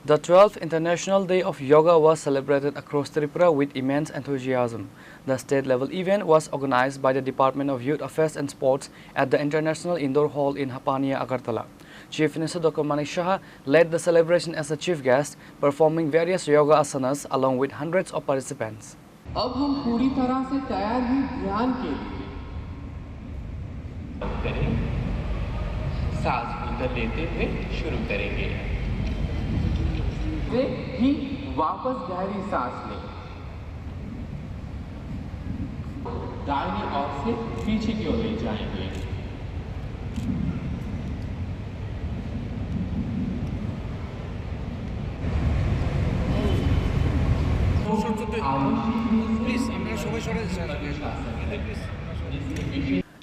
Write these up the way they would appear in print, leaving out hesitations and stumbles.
The 12th International Day of Yoga was celebrated across Tripura with immense enthusiasm. The state-level event was organized by the Department of Youth Affairs and Sports at the International Indoor Hall in Hapania, Agartala. Chief Minister Dr. Manik Shah led the celebration as a chief guest, performing various yoga asanas along with hundreds of participants. अब हम पूरी तरह से तैयार हैं ध्यान के लिए। सांस भीतर लेते हुए शुरू करेंगे। वे ही वापस गहरी सांस लें। दाहिनी ओर से पीछे की ओर ले जाएंगे।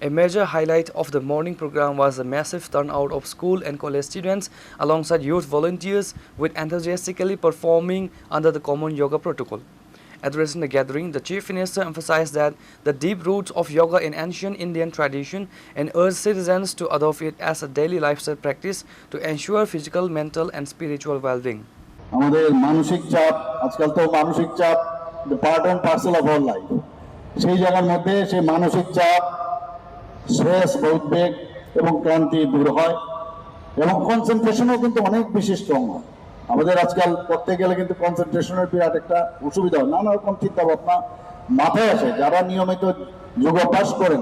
A major highlight of the morning program was the massive turnout of school and college students alongside youth volunteers with enthusiastically performing under the common yoga protocol. Addressing the gathering, the Chief Minister emphasized that the deep roots of yoga in ancient Indian tradition and urged citizens to adopt it as a daily lifestyle practice to ensure physical, mental and spiritual well-being. আমাদের মানসিক চাপ আজকাল তো মানসিক চাপ the part and parcel of our life সেই জায়গার মধ্যে সেই মানসিক চাপ স্ট্রেস উদ্বেগ এবং ক্লান্তি দূর হয় এবং কনসেন্ট্রেশনও কিন্তু অনেক বেশি স্ট্রং হয় আমাদের আজকাল করতে গেলে কিন্তু কনসেন্ট্রেশনের বিরাট একটা অসুবিধা হয় নানা রকম চিন্তা ভাবনা মাথায় আসে যারা নিয়মিত যোগাভ্যাস করেন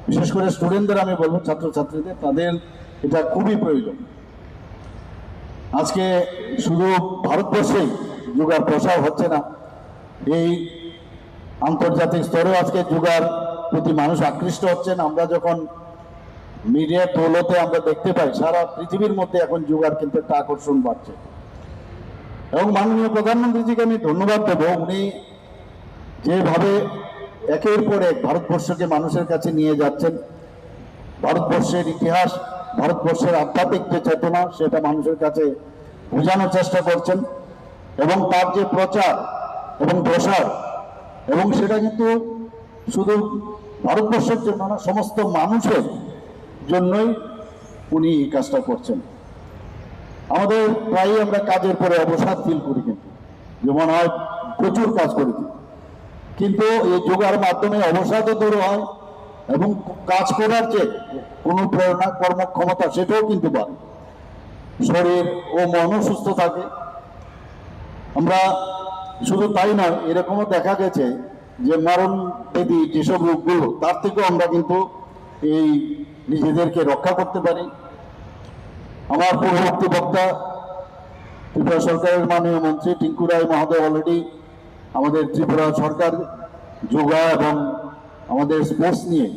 বিশেষ করে স্টুডেন্টদের আমি বলবো ছাত্রছাত্রীদের তাদের এটা খুবই প্রয়োজন আজকে শুধু ভারতবর্ষেই যোগার প্রসার হচ্ছে না এই আন্তর্জাতিক স্তরেও আজকে যোগার প্রতি মানুষ আকৃষ্ট হচ্ছেন আমরা যখন মিডিয়া দৌলতে আমরা দেখতে পাই সারা পৃথিবীর মধ্যে এখন যোগার কিন্তু একটা আকর্ষণ বাড়ছে এবং মাননীয় প্রধানমন্ত্রীজিকে আমি ধন্যবাদ দেব উনি যেভাবে একের পর এক ভারতবর্ষকে মানুষের কাছে নিয়ে যাচ্ছেন ভারতবর্ষের ইতিহাস ভারতবর্ষের আধ্যাত্মিক যে চেতনা সেটা মানুষের কাছে বোঝানোর চেষ্টা করছেন এবং তার যে প্রচার এবং প্রসার এবং সেটা কিন্তু শুধু ভারতবর্ষের জন্য না সমস্ত মানুষের জন্যই উনি এই কাজটা করছেন আমাদের প্রায়ই আমরা কাজের পরে অবসাদ ফিল করি কিন্তু যেমন হয় প্রচুর কাজ করি কিন্তু এই যোগার মাধ্যমে অবসাদও দূর হয় এবং কাজ করার যে কোনো প্রেরণা কর্মক্ষমতা সেটাও কিন্তু বাড়ে শরীর ও মনও সুস্থ থাকে আমরা শুধু তাই নয় এরকমও দেখা গেছে যে মরণ ব্যাধি যেসব রোগগুলো তার থেকেও আমরা কিন্তু এই নিজেদেরকে রক্ষা করতে পারি আমার পূর্ববর্তী বক্তা ত্রিপুরা সরকারের মাননীয় মন্ত্রী টিঙ্কু রায় মহোদয় অলরেডি আমাদের ত্রিপুরা সরকার যোগা এবং আমাদের স্পোর্টস নিয়ে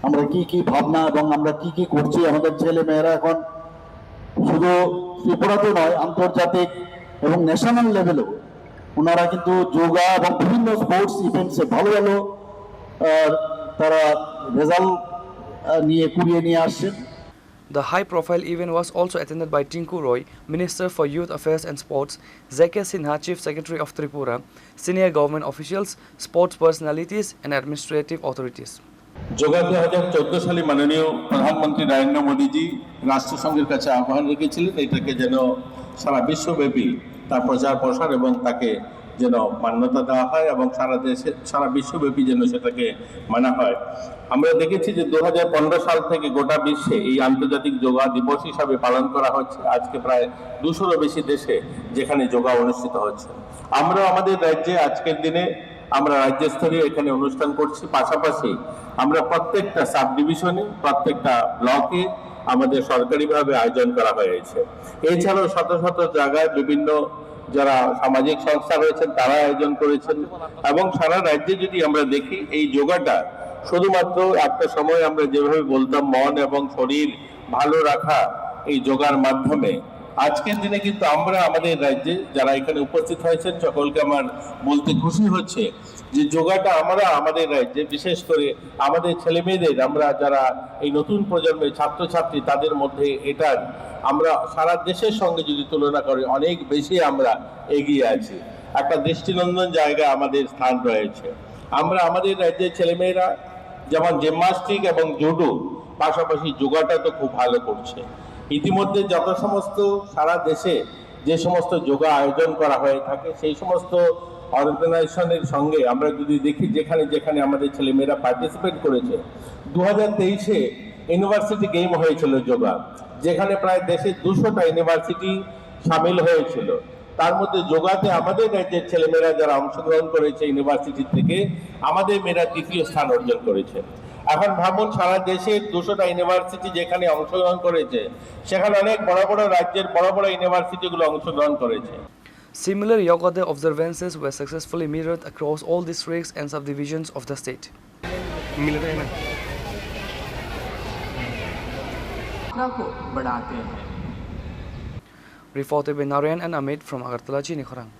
আমরা কি কি ভাবনা এবং আমরা কি কি করছি আমাদের ছেলে মেয়েরা এখন শুধু ত্রিপুরাতে নয় আন্তর্জাতিক এবং ন্যাশনাল লেভেলেও ওনারা কিন্তু যোগা এবং বিভিন্ন স্পোর্টস ইভেন্টসে ভালো ভালো তারা রেজাল্ট নিয়ে কুড়িয়ে নিয়ে আসছেন The high-profile event was also attended by Tinku Roy, Minister for Youth Affairs and Sports, Zeke Sinha, Chief Secretary of Tripura, senior government officials, sports personalities and administrative authorities. Yoga 2014 সালে মাননীয় প্রধানমন্ত্রী নরেন্দ্র মোদীজি রাষ্ট্রসংঘের কাছে আহ্বান রেখেছিলেন এটাকে যেন সারা বিশ্বব্যাপী তার প্রচার প্রসার এবং তাকে যেন মান্যতা দেওয়া হয় এবং সারা দেশে সারা বিশ্বব্যাপী যেন সেটাকে মানা হয় আমরা দেখেছি যে 2015 সাল থেকে গোটা বিশ্বে এই আন্তর্জাতিক যোগা দিবস হিসাবে পালন করা হচ্ছে আজকে প্রায় 200-এরও বেশি দেশে যেখানে যোগা অনুষ্ঠিত হচ্ছে আমরা আমাদের রাজ্যে আজকের দিনে আমরা রাজ্যস্তরীয় এখানে অনুষ্ঠান করছি পাশাপাশি আমরা প্রত্যেকটা সাব ডিভিশনে প্রত্যেকটা ব্লকে আমাদের সরকারিভাবে আয়োজন করা হয়েছে এছাড়াও শত শত জায়গায় বিভিন্ন যারা সামাজিক সংস্থা রয়েছেন তারা আয়োজন করেছেন এবং সারা রাজ্যে যদি আমরা দেখি এই যোগাটা শুধুমাত্র একটা সময় আমরা যেভাবে বলতাম মন এবং শরীর ভালো রাখা এই যোগার মাধ্যমে আজকের দিনে কিন্তু আমরা আমাদের রাজ্যে যারা এখানে উপস্থিত হয়েছেন সকলকে আমার বলতে খুশি হচ্ছে যে যোগাটা আমরা আমাদের রাজ্যে বিশেষ করে আমাদের ছেলে মেয়েদের আমরা যারা এই নতুন প্রজন্মের ছাত্রছাত্রী তাদের মধ্যে এটার আমরা সারা দেশের সঙ্গে যদি তুলনা করি অনেক বেশি আমরা এগিয়ে আছি একটা দৃষ্টিনন্দন জায়গা আমাদের স্থান রয়েছে আমরা আমাদের রাজ্যের ছেলেমেয়েরা যেমন জিমন্যাস্টিক এবং জুডো পাশাপাশি যোগাটা তো খুব ভালো করছে ইতিমধ্যে যত সমস্ত সারা দেশে যে সমস্ত যোগা আয়োজন করা হয়ে থাকে সেই সমস্ত অর্গানাইজেশনের সঙ্গে আমরা যদি দেখি যেখানে যেখানে আমাদের ছেলেমেয়েরা পার্টিসিপেট করেছে, 2023-এ ইউনিভার্সিটি গেম হয়েছিল যোগা, যেখানে প্রায় দেশের 200টা ইউনিভার্সিটি সামিল হয়েছিল। তার মধ্যে যোগাতে আমাদের রাজ্যের ছেলেমেয়েরা যারা অংশগ্রহণ করেছে ইউনিভার্সিটি থেকে, আমাদের মেয়েরা 3য় স্থান অর্জন করেছে। এখন ভাবুন, সারা দেশের 200টা ইউনিভার্সিটি যেখানে অংশগ্রহণ করেছে, সেখানে অনেক বড় বড় রাজ্যের বড় বড় ইউনিভার্সিটিগুলো অংশগ্রহণ করেছে। Similar Yoga Day observances were successfully mirrored across all districts and subdivisions of the state. को बढ़ाते हैं। Reported by Narayan and Amit from Agartala, Chini Khorang.